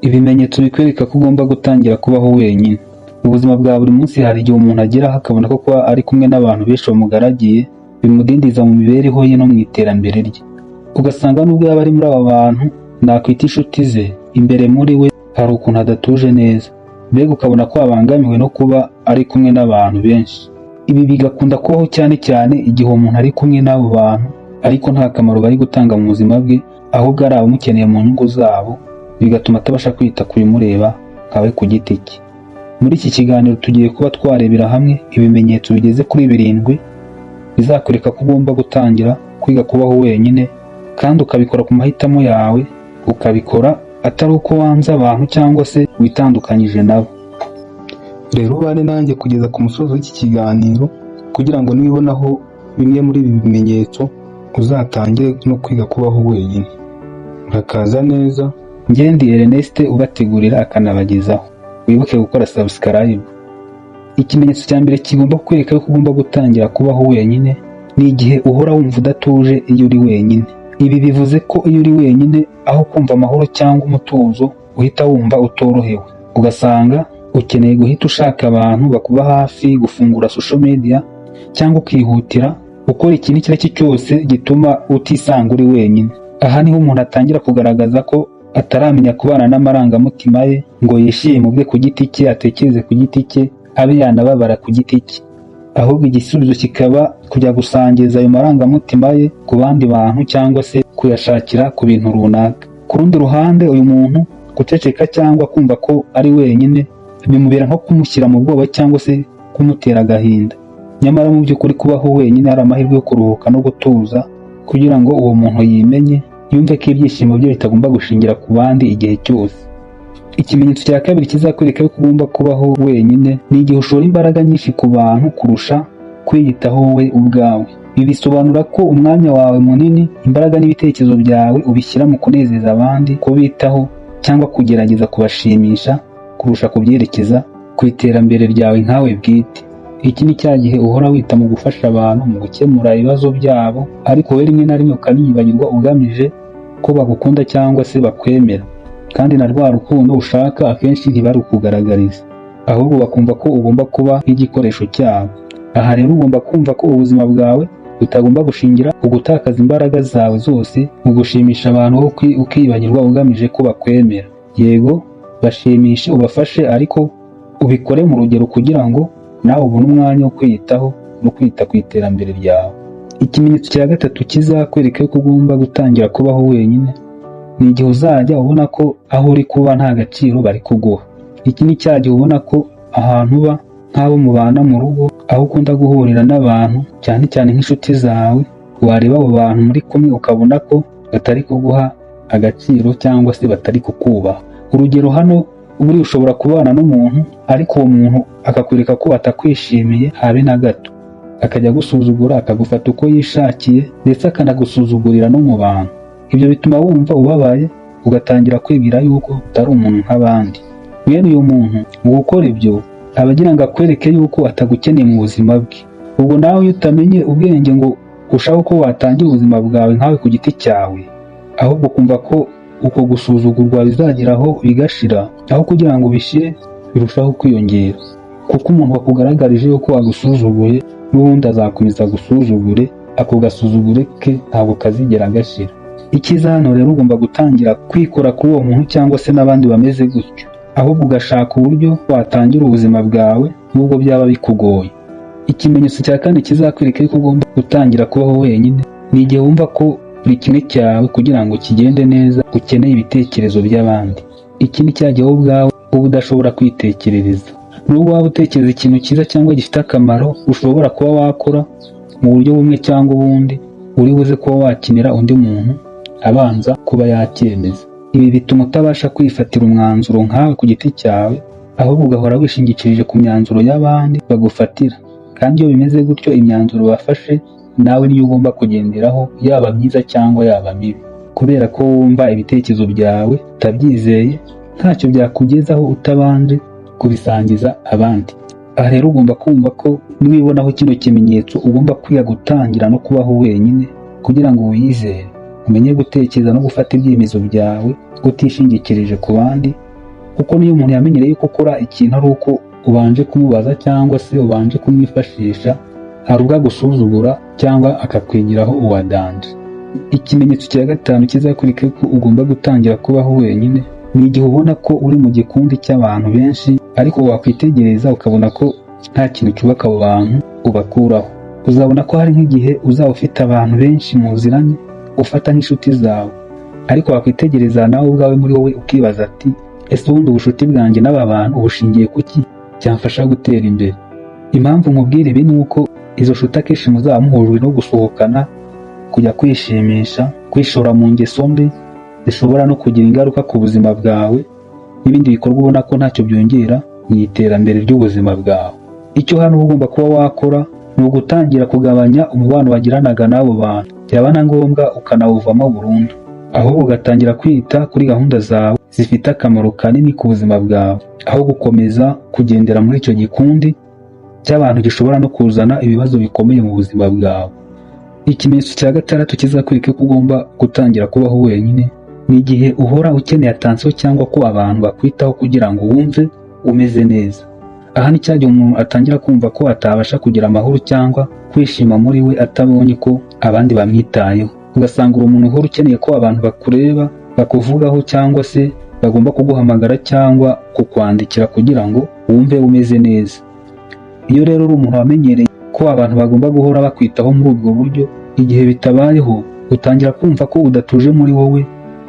Ibimenyetso bikwereka ko ugomba gutangira kubaho wenyine. Mu buzima bwa buri munsi hari igihe umuntu ageraho akabona ko kuba ari kumwe n'abantu benshi bamugaragiye bimudindiza mu mibereho ye no mu iterambere rye. Ugasanga nubwo yaba ari muri aba bantu nakwita inshuti ze, imbere muri we hari ukuntu adatuje neza. Mbega ukabona ko abangamiwe no kuba ari kumwe n'abantu benshi. Ibi bigakunda kubaho cyane cyane igihe umuntu ari kumwe n'abo bantu ariko nta kamaro bari gutanga mu buzima bwe, ahubwo ari abamukeneye mu nyungu zabo, bigatuma atabasha kwita ku bimureba nkawe ku giti cye. Muri iki kiganiro tugiye kuba twarebera hamwe ibimenyetso bigeze kuri 7 bizakwereka ko ugomba gutangira kwiga kubaho wenyine, kandi ukabikora ku mahitamo yawe, ukabikora atari uko wanze abantu cyangwa se witandukanyije nabo. Rero ubane nanjye kugeza ku musozo w'iki kiganiro kugira ngo nibonaho bimwe muri ibi bimenyetso uzatangire no kwiga kubaho wenyine. Urakaza neza. Njye ndi Ernest ubategurira akanabagezaho. Wibuke gukora subscribe. Ikimenyetso cya mbere kigomba kwereka ko ugomba gutangira kubaho wenyine ni igihe uhora wumva udatuje iyo uri wenyine. Ibi bivuze ko iyo uri wenyine, aho kumva amahoro cyangwa umutuzo, uhita wumva utorohewe. Ugasanga ukeneye guhita ushaka abantu bakuba hafi, gufungura social media, cyangwa ukihutira gukora ikintu icyo ari cyo cyose gituma utisanga uri wenyine. Aha niho umuntu atangira kugaragaza ko ataramenya kubana n'amarangamutima ye ngo yishime ubwe ku giti cye, atekereze ku giti cye, abe yanababara ku giti cye. Ahubwo igisubizo kikaba kujya gusangiza ayo marangamutima ye ku bandi bantu cyangwa se kuyashakira ku bintu runaka. Ku rundi ruhande, uyu muntu guceceka cyangwa kumva ko ari wenyine bimubera nko kumushyira mu bwoba cyangwa se kumutera agahinda. Nyamara mu by'ukuri kubaho wenyine ari amahirwe yo kuruhuka no gutuza, kugira ngo uwo muntu yimenye, yumve ko ibyishimo bye bitagomba gushingira ku bandi igihe cyose. Ikimenyetso cya kabiri kizakwereka ko ugomba kubaho wenyine ni igihe ushora imbaraga nyinshi ku bantu kurusha kwiyitaho wowe ubwawe. Ibi bisobanura ko umwanya wawe munini, imbaraga n'ibitekerezo byawe ubishyira mu kunezeza abandi, kubitaho cyangwa kugerageza kubashimisha kurusha kubyerekeza ku iterambere ryawe nkawe bwite. Iki ni cya gihe uhora wita mu gufasha abantu, mu gukemura ibibazo byabo, ariko wowe rimwe na rimwe ukaniyibagirwa ugamije ko bagukunda cyangwa se bakwemera. Kandi na rwa rukundo ushaka akenshi ntibarukugaragariza, ahubwo bakumva ko ugomba kuba nk'igikoresho cyabo. Aha rero ugomba kumva ko ubuzima bwawe butagomba gushingira ku gutakaza imbaraga zawe zose mu gushimisha abantu, ukibagirwa ugamije ko bakwemera. Yego, bashimishe, ubafashe, ariko ubikore mu rugero kugira ngo nawe ubone umwanya wo kwiyitaho no kwita ku iterambere ryawe. Ikimenyetso cya gatatu kizakwereka ko ugomba gutangira kubaho wenyine ni igihe uzajya ubona ko aho uri kuba nta gaciro bari kuguha. Iki ni cya gihe ubona ko ahantu uba, nk'abo mubana mu rugo, aho ukunda guhurira n'abantu cyane cyane nk'inshuti zawe, wareba abo bantu muri kumwe ukabona ko batari kuguha agaciro cyangwa se batari kukubaha. Urugero, hano buri ushobora kubana n'umuntu ariko uwo muntu akakwereka ko atakwishimiye habe na gato, akajya gusuzugura, akagufata uko yishakiye, ndetse akanagusuzugurira no mu bantu. Ibyo bituma wumva ubabaye, ugatangira kwibwira yuko utari umuntu nk'abandi. Mwene uyu muntu mu gukora ibyo aba agira ngo akwereke yuko atagukeneye mu buzima bwe. Ubwo nawe iyo utamenye ubwenge ngo ushaka ko watangira ubuzima bwawe nkawe ku giti cyawe, ahubwo kumva ko uko gusuzugurwa bizageraho bigashira, aho kugira ngo bishire birushaho kwiyongera. Kuko umuntu wakugaragarije yuko wagusuzuguye n'ubundi azakomeza gusuzugure, ako gasuzugure ke ntabwo kazigera gashira. Icyiza hano rero ugomba gutangira kwikora kuri uwo muntu cyangwa se n'abandi bameze gutyo, ahubwo ugashaka uburyo watangira ubuzima bwawe nubwo byaba bikugoye. Ikimenyetso cya kane kizakwereka ko ugomba gutangira kubaho wenyine ni igihe wumva ko buri kimwe cyawe kugira ngo kigende neza ukeneye ibitekerezo by'abandi. Iki ni cya gihe ubwawe uba udashobora kwitekerereza. Nubwo waba utekereza ikintu cyiza cyangwa gifite akamaro ushobora kuba wakora mu buryo bumwe cyangwa ubundi, uri buze kuba wakinira undi muntu abanza kuba yacyemeza. Ibi bituma utabasha kwifatira umwanzuro nkawe ku giti cyawe, ahubwo ugahora wishingikirije ku myanzuro y'abandi bagufatira. Kandi iyo bimeze gutyo, imyanzuro bafashe nawe niyo ugomba kugenderaho, yaba myiza cyangwa yaba mibi, kubera ko wumva ibitekerezo byawe utabyizeye, ntacyo byakugezaho utabanje kubisangiza abandi. Aha rero ugomba kumva ko niwibonaho kino kimenyetso ugomba kwiga gutangira no kubaho wenyine kugira ngo wiyizere, umenye gutekereza no gufata ibyemezo byawe utishingikirije ku bandi, kuko niyo umuntu yamenyereye ko ukora ikintu ari uko ubanje kumubaza cyangwa se ubanje kumwifashisha, hari ubwo agusuzugura cyangwa akakwigiraho uwadanje. Ikimenyetso cya gatanu kizakwereka ko ugomba gutangira kubaho wenyine ni igihe ubona ko uri mu gikundi cy'abantu benshi ariko wakwitegereza ukabona ko nta kintu cyubaka abo bantu ubakuraho. Uzabona ko hari nk'igihe uzaba ufite abantu benshi muziranye ufata nk'inshuti zawe, ariko wakwitegereza nawe ubwawe muri wowe ukibaza ati ese ubundi ubushuti bwanjye n'aba bantu bushingiye ku ki cyamfasha gutera imbere? Impamvu nkubwira ibi ni uko izo nshuti akenshi muzaba muhujwe no gusohokana, kujya kwishimisha, kwishora mu ngeso mbi zishobora no kugira ingaruka ku buzima bwawe n'ibindi bikorwa ubona ko ntacyo byongera mu iterambere ry'ubuzima bwawe. Icyo hano uba ugomba kuba wakora ni ugutangira kugabanya umubano wagiranaga n'abo bantu, byaba na ngombwa ukanawuvamo burundu, ahubwo ugatangira kwita kuri gahunda zawe zifite akamaro kanini ku buzima bwawe, aho gukomeza kugendera muri icyo gikundi cy'abantu gishobora no kuzana ibibazo bikomeye mu buzima bwawe. Ikimenyetso cya gatandatu kizakwereka ko ugomba gutangira kubaho wenyine ni igihe uhora ukeneye atansiyo cyangwa ko abantu bakwitaho kugira ngo wumve umeze neza. Aha ni cya gihe umuntu atangira kumva ko atabasha kugira amahoro cyangwa kwishima muri we atabonye ko abandi bamwitayeho. Ugasanga uri umuntu uhora ukeneye ko abantu bakureba, bakuvugaho cyangwa se bagomba kuguhamagara cyangwa kukwandikira kugira ngo wumve umeze neza. Iyo rero uri umuntu wamenyereye ko abantu bagomba guhora bakwitaho muri ubwo buryo, igihe bitabayeho utangira kumva ko udatuje muri wowe,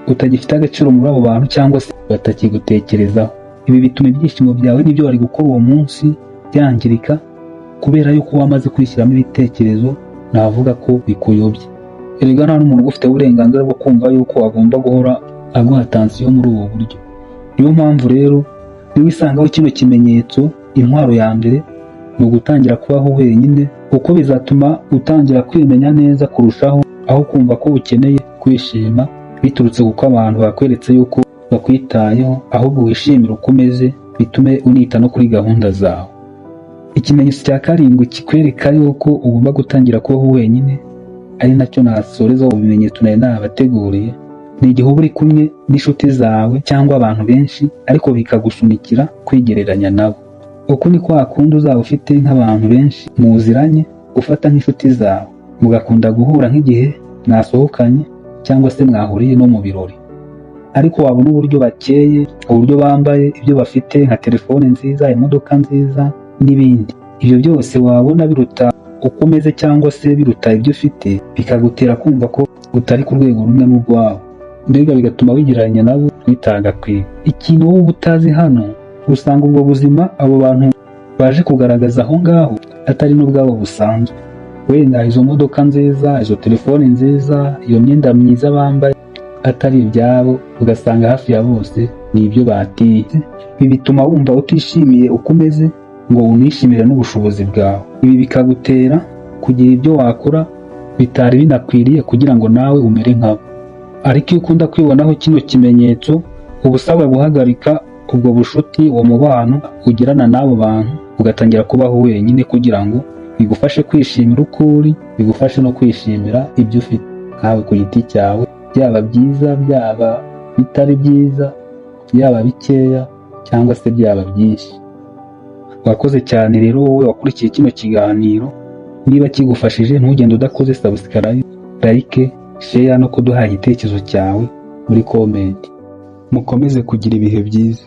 utagifite agaciro muri abo bantu cyangwa se batakigutekerezaho. Ibi bituma ibyishimo byawe n'ibyo wari gukora uwo munsi byangirika kubera yuko wamaze kwishyiramo ibitekerezo navuga ko bikuyobye. Erega nta n'umuntu ufite uburenganzira bwo kumva yuko agomba guhora aguha atansiyo muri ubu buryo. Niyo mpamvu rero niwisangaho kino kimenyetso, intwaro ya mbere ni ugutangira kubaho wenyine, kuko bizatuma utangira kwimenya neza kurushaho, aho kumva ko ukeneye kwishima biturutse kuko abantu bakweretse yuko bakwitayeho, ahubwo wishimire uko umeze, bitume unita no kuri gahunda zawe. Ikimenyetso cya karindwi kikwereka yuko ugomba gutangira kubaho wenyine, ari nacyo nasorezaho ibimenyetso nari nabateguriye, ni igihe uba uri kumwe n'inshuti zawe cyangwa abantu benshi ariko bikagusunikira kwigereranya nabo. Uku ni kwa kundi uzaba ufite nk'abantu benshi muziranye ufata nk'inshuti zawe, mugakunda guhura nk'igihe mwasohokanye cyangwa se mwahuriye no mu birori, ariko wabona uburyo bakeye, uburyo bambaye, ibyo bafite nka telefone nziza, imodoka nziza n'ibindi. Ibyo byose wabona biruta uko umeze cyangwa se biruta ibyo ufite, bikagutera kumva ko utari ku rwego rumwe n'urwabo, mbega bigatuma wigereranya nabo bitagakwiye. Ikintu wowe utazi hano, usanga ubwo buzima abo bantu baje kugaragaza aho ngaho atari n'ubwabo busanzwe. Wenda izo modoka nziza, izo telefone nziza, iyo myenda myiza bambaye atari ibyabo, ugasanga hafi ya bose ni ibyo batiye. Ibi bituma wumva utishimiye uko umeze ngo unishimire n'ubushobozi bwawe. Ibi bikagutera kugira ibyo wakora bitari binakwiriye kugira ngo nawe umere nkabo. Ariko iyo ukunda kwibonaho kino kimenyetso, uba usabwa guhagarika ubwo bushuti, uwo mubano ugirana n'abo bantu, ugatangira kubaho wenyine kugira ngo bigufashe kwishimira uko uri, bigufashe no kwishimira ibyo ufite nkawe ku giti cyawe, byaba byiza, byaba bitari byiza, byaba bikeya cyangwa se byaba byinshi. Wakoze cyane rero wowe wakurikiye kino kiganiro. Niba kigufashije ntugende udakoze subscribe, like, share no kuduha igitekerezo cyawe muri comment. Mukomeze kugira ibihe byiza.